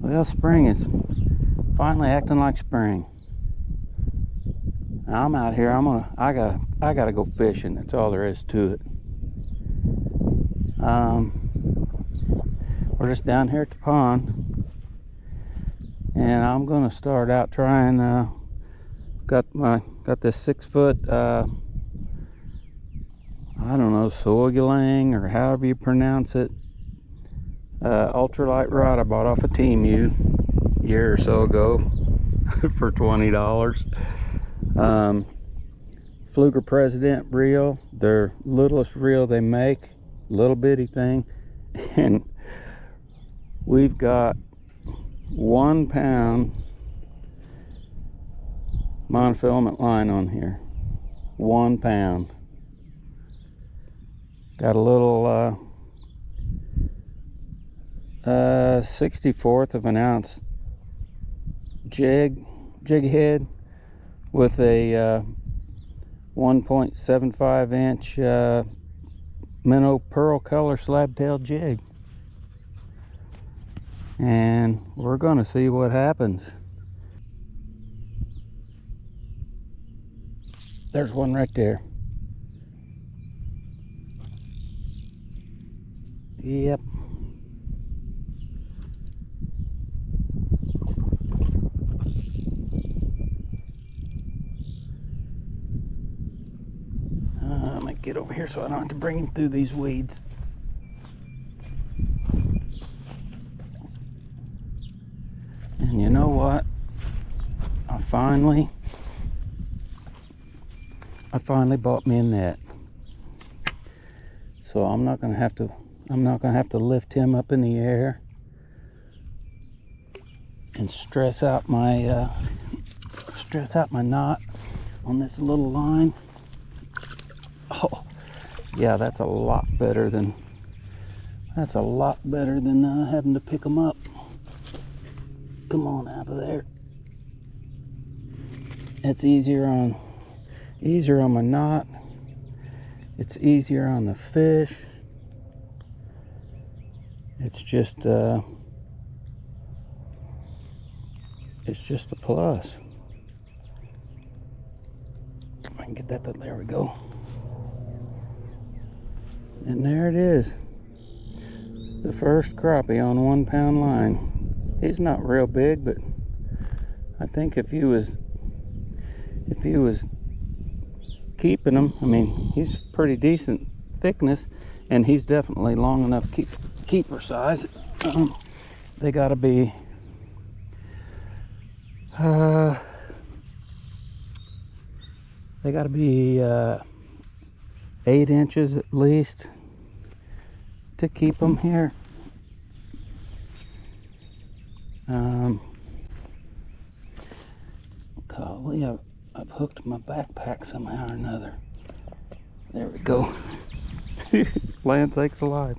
Well, spring is finally acting like spring. Now I'm out here. I gotta go fishing. That's all there is to it. We're just down here at the pond, and I'm gonna start out trying. Got this 6-foot. I don't know, soiling or however you pronounce it. Ultralight rod I bought off of Temu a year or so ago for $20. Fluger President reel, their littlest reel they make, little bitty thing, and we've got 1 pound monofilament line on here. 1 pound. Got a little 64th of an ounce jig head with a 1.75 inch minnow pearl color slab-tailed jig, and we're gonna see what happens. There's one right there. Yep. I might get over here so I don't have to bring him through these weeds. And you know what? I finally bought me a net. So I'm not gonna have to lift him up in the air and stress out my knot on this little line. Oh, yeah, that's a lot better than having to pick them up. Come on out of there. It's easier on my knot. It's easier on the fish. It's just a plus. If I can get that to, there we go. And there it is. The first crappie on 1 pound line. He's not real big, but I think if he was keeping him, I mean, he's pretty decent thickness, and he's definitely long enough keeper size. They gotta be 8 inches at least to keep them here. Golly, I've hooked my backpack somehow or another. There we go. Land sakes alive.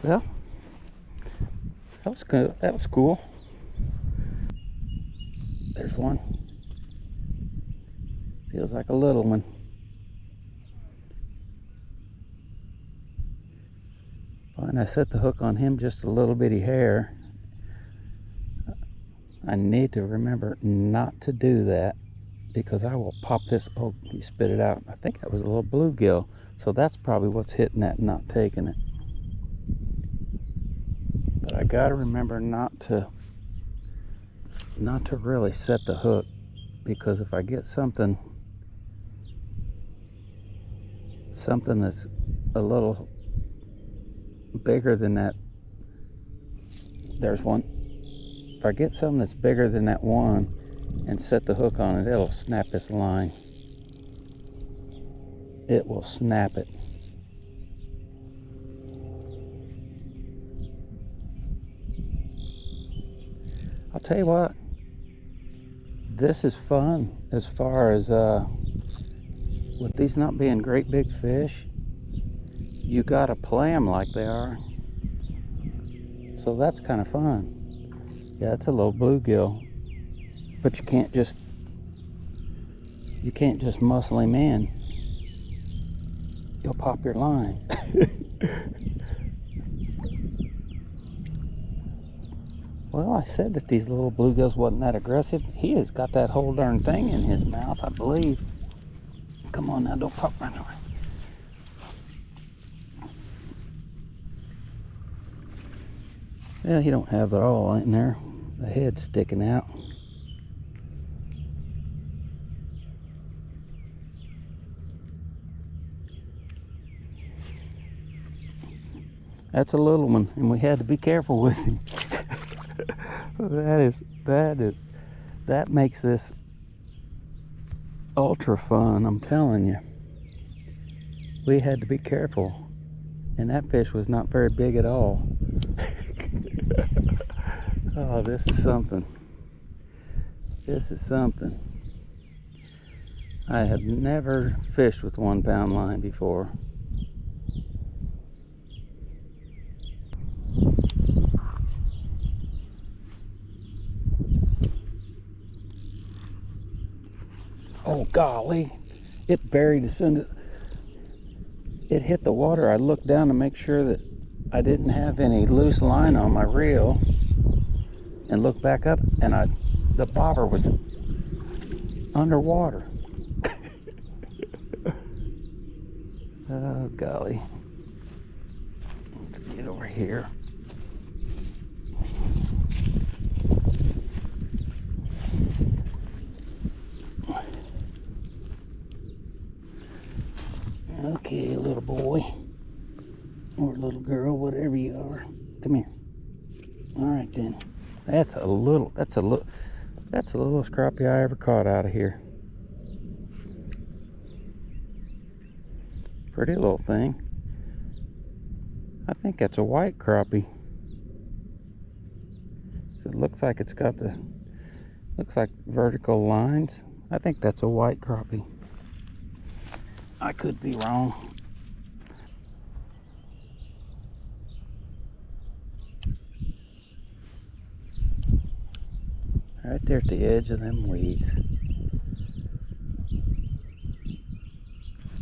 Well, that was good. That was cool. There's one. Feels like a little one. And I set the hook on him just a little bitty hair. I need to remember not to do that, because I will pop this. Oh, he spit it out. I think that was a little bluegill. So that's probably what's hitting that and not taking it. But I gotta remember not to really set the hook, because if I get something that's a little bigger than that, there's one. If I get something that's bigger than that one and set the hook on it, it'll snap this line. It will snap it. I'll tell you what, this is fun as far as with these not being great big fish. You gotta play them like they are, so that's kind of fun. Yeah, it's a little bluegill, but you can't just muscle him in. You'll pop your line. Well, I said that these little bluegills wasn't that aggressive. He has got that whole darn thing in his mouth, I believe. Come on now, don't pop right away. Yeah, he don't have it all in there. The head's sticking out. That's a little one, and we had to be careful with him. That makes this ultra fun, I'm telling you. We had to be careful, and that fish was not very big at all. Oh, this is something. This is something. I have never fished with 1 pound line before. Oh golly, it buried as soon as it hit the water. I looked down to make sure that I didn't have any loose line on my reel, and looked back up, and the bobber was underwater. Oh golly. Let's get over here. Okay, little boy, or little girl, whatever you are, come here. All right then. That's the littlest crappie I ever caught out of here. Pretty little thing. I think that's a white crappie. So it looks like it's got looks like vertical lines. I think that's a white crappie. I could be wrong. Right there at the edge of them weeds.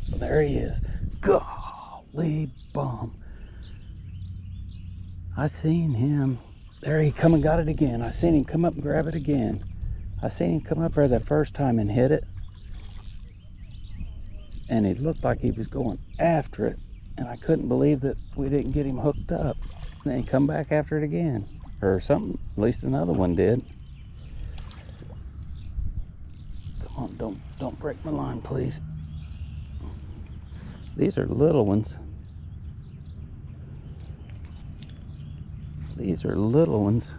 Well, there he is. Golly bum. I seen him. There he come and got it again. I seen him come up and grab it again. I seen him come up there that first time and hit it. And he looked like he was going after it. And I couldn't believe that we didn't get him hooked up. And then he come back after it again. Or something, at least another one did. Come on, don't break my line, please. These are little ones. These are little ones.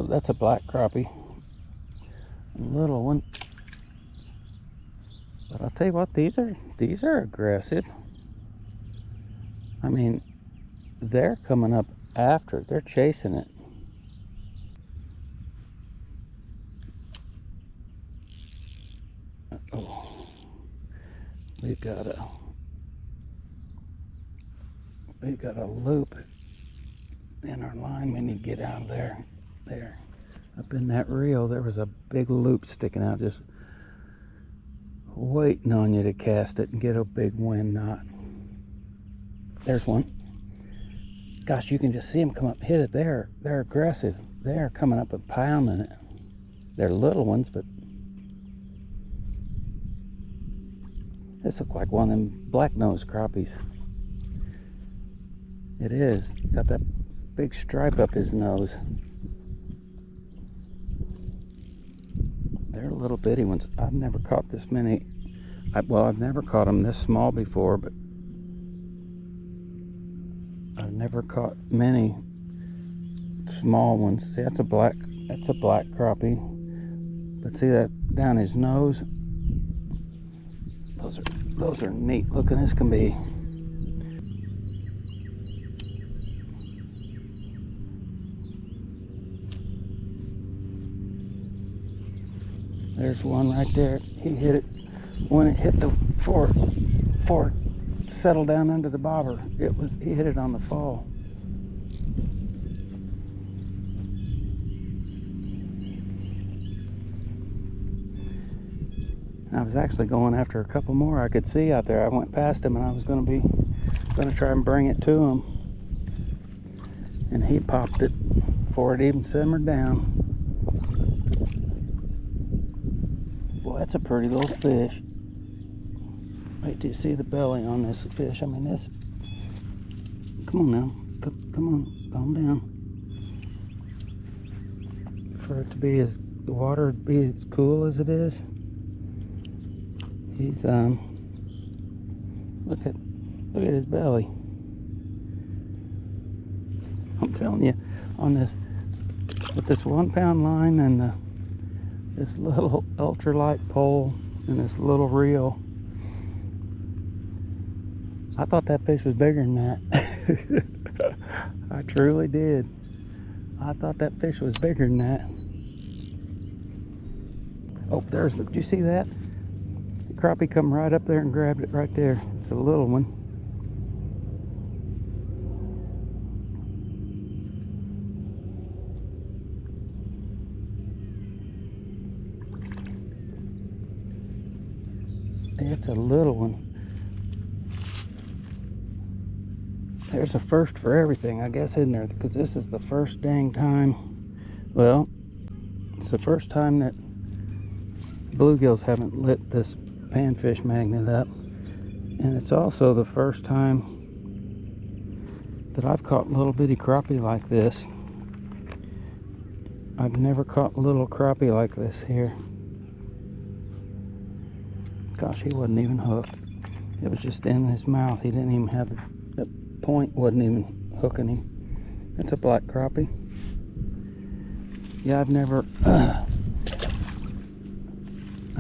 That's a black crappie. Little one. But I'll tell you what, these are aggressive. I mean, they're coming up after it. They're chasing it. Oh, we've got a loop in our line. We need to get out of there. There, up in that reel, there was a big loop sticking out, just waiting on you to cast it and get a big wind knot. There's one. Gosh, you can just see them come up and hit it. They're aggressive. They're coming up and pounding it. They're little ones, but this looks like one of them black-nosed crappies. It is. Got that big stripe up his nose. They're little bitty ones. I've never caught this many. Well, I've never caught them this small before, but I've never caught many small ones. See, that's a black crappie. But see that down his nose? Those are neat looking as can be. There's one right there. He hit it when it hit before it settled down under the bobber. He hit it on the fall. I was actually going after a couple more I could see out there. I went past him and I was going to try and bring it to him. and he popped it before it even simmered down. Boy, that's a pretty little fish. Wait till you see the belly on this fish. I mean, this. Come on now. Come on. Calm down. For it to be as the water to be as cool as it is. He's look at his belly. I'm telling you, on this with this 1 pound line and this little ultralight pole and this little reel, I thought that fish was bigger than that. I truly did. I thought that fish was bigger than that. Oh, did you see that? The crappie come right up there and grabbed it right there. It's a little one. It's a little one. There's a first for everything, I guess, isn't there? Because this is the first dang time. Well, it's the first time that bluegills haven't lit this panfish magnet up. And it's also the first time that I've caught little bitty crappie like this. I've never caught little crappie like this here. Gosh, he wasn't even hooked. It was just in his mouth. He didn't even have the point, wasn't even hooking him. It's a black crappie. Yeah, I've never I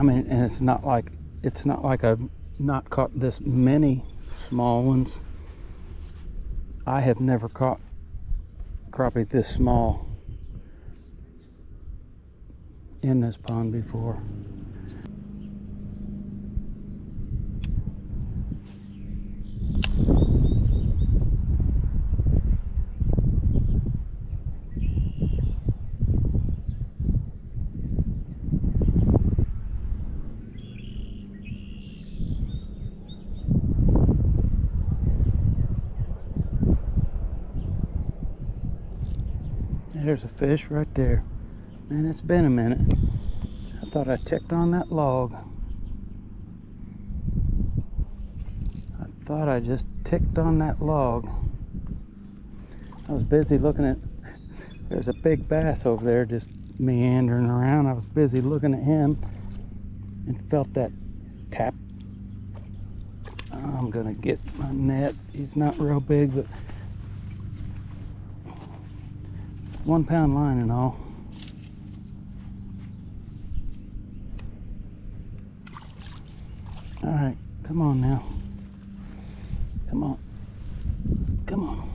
mean, and it's not like I've not caught this many small ones. I have never caught crappie this small in this pond before. There's a fish right there. Man, it's been a minute. I thought I ticked on that log. I thought I just ticked on that log. I was busy looking at, there's a big bass over there just meandering around. I was busy looking at him and felt that tap. I'm gonna get my net. He's not real big, but 1 pound line and all. All right, come on now. Come on. Come on.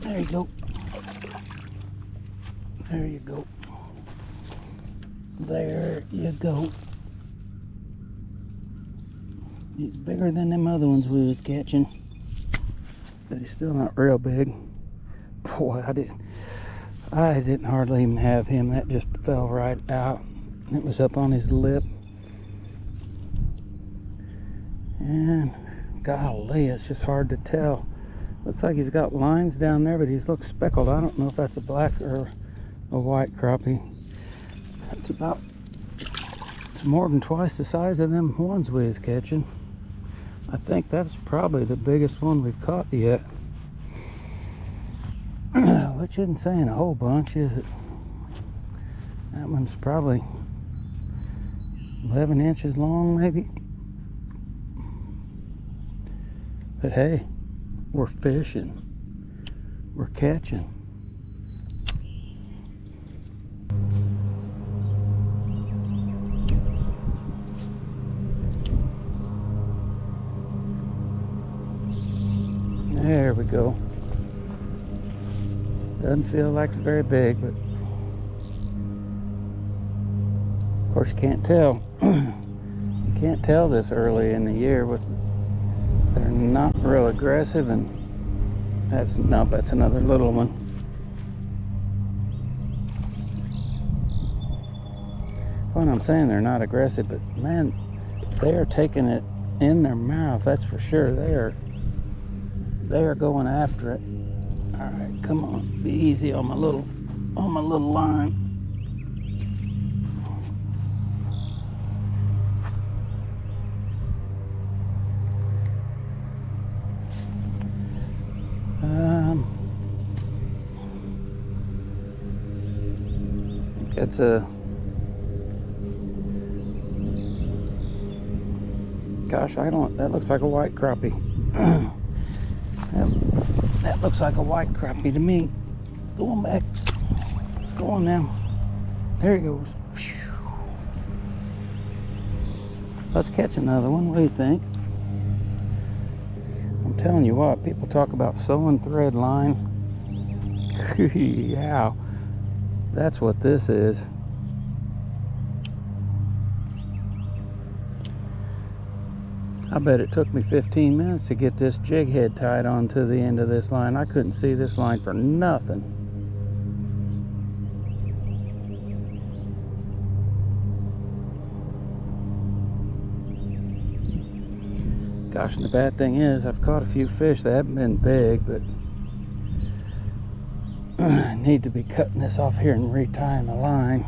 There you go. There you go. There you go. He's bigger than them other ones we was catching, but he's still not real big. Boy, I didn't hardly even have him. That just fell right out. It was up on his lip. And golly, it's just hard to tell. Looks like he's got lines down there, but he's looks speckled. I don't know if that's a black or a white crappie. It's more than twice the size of them ones we was catching. I think that's probably the biggest one we've caught yet. Which isn't saying a whole bunch, is it? That one's probably 11 inches long, maybe. But hey, we're fishing. We're catching. There we go. Doesn't feel like it's very big, but of course you can't tell. You can't tell this early in the year. They're not real aggressive, and that's another little one. What I'm saying, they're not aggressive, but man, they are taking it in their mouth. That's for sure. They are going after it. All right, come on, be easy on my little line. I think that's a, gosh, that looks like a white crappie. That looks like a white crappie to me. Go on back. Go on now. There he goes. Let's catch another one. What do you think? I'm telling you what, people talk about sewing thread line. Yeah, that's what this is. I bet it took me 15 minutes to get this jig head tied onto the end of this line. I couldn't see this line for nothing. Gosh, and the bad thing is, I've caught a few fish that haven't been big, but I need to be cutting this off here and retying the line.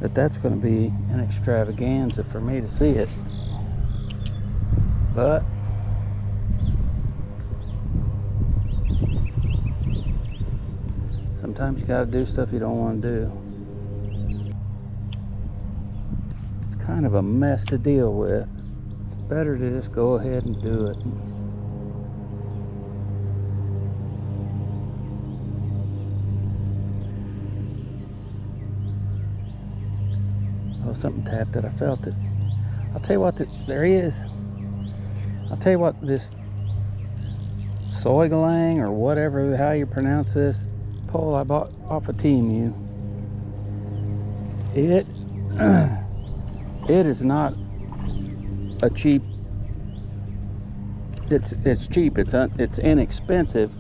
But that's going to be an extravaganza for me to see it. But sometimes you got to do stuff you don't want to do. It's kind of a mess to deal with. It's better to just go ahead and do it. Oh, something tapped it. I felt it. I'll tell you what, there he is. I'll tell you what, this soy galang or whatever, how you pronounce this pole I bought off of Temu. It is not a cheap. It's cheap. It's inexpensive,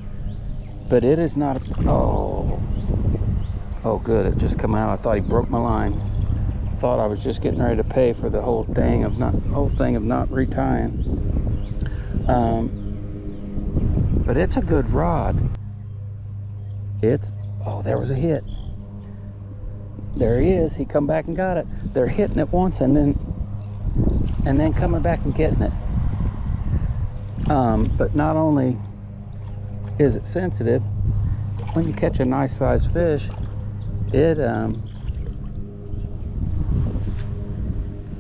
but it is not. Oh good! It just come out. I thought he broke my line. I thought I was just getting ready to pay for the whole thing of not retying. But it's a good rod. There was a hit. There he is. He come back and got it. They're hitting it once and then coming back and getting it. But not only is it sensitive, when you catch a nice sized fish,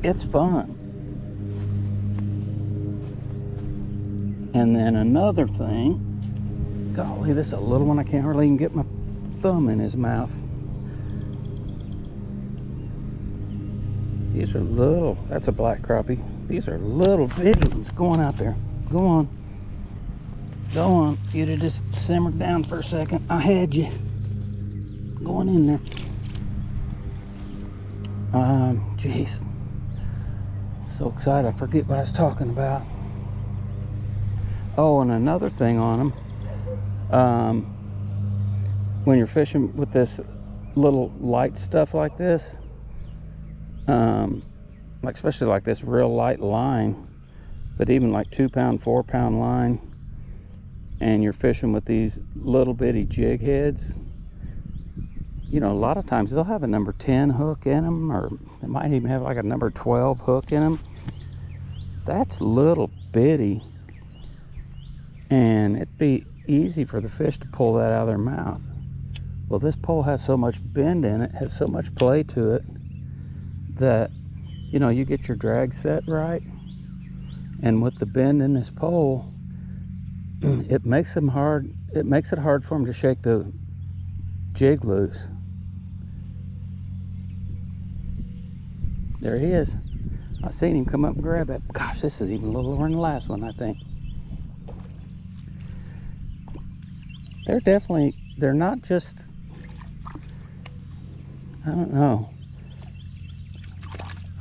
it's fun. And then another thing, golly, this is a little one. I can't hardly even get my thumb in his mouth. These are little, that's a black crappie. These are little bitty ones. Go on out there. Go on. Go on. You'd have just simmered down for a second. I had you. Go on in there. Jeez. So excited, I forget what I was talking about. Oh, and another thing on them. When you're fishing with this little light stuff like this, like especially like this real light line, but even like 2 pound, 4 pound line, and you're fishing with these little bitty jig heads, you know, a lot of times they'll have a number 10 hook in them, or they might even have like a number 12 hook in them. That's little bitty, and it'd be easy for the fish to pull that out of their mouth. Well, this pole has so much bend in it, has so much play to it, that, you know, you get your drag set right, and with the bend in this pole, it makes it hard for them to shake the jig loose. There he is. I seen him come up and grab it. Gosh, this is even littler than the last one, I think. They're not just, I don't know.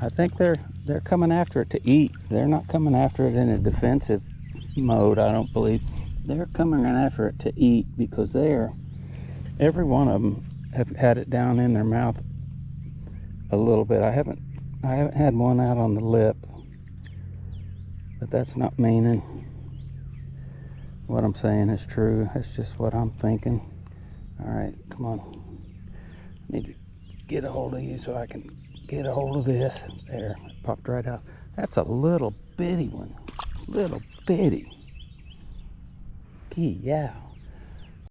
I think they're coming after it to eat. They're not coming after it in a defensive mode, I don't believe. They're coming after it to eat, because every one of them have had it down in their mouth a little bit. I haven't had one out on the lip, But that's not meaning what I'm saying is true. That's just what I'm thinking. All right, come on. I need to get a hold of you so I can get a hold of this. There, it popped right out. That's a little bitty one. Little bitty. Gee, yeah.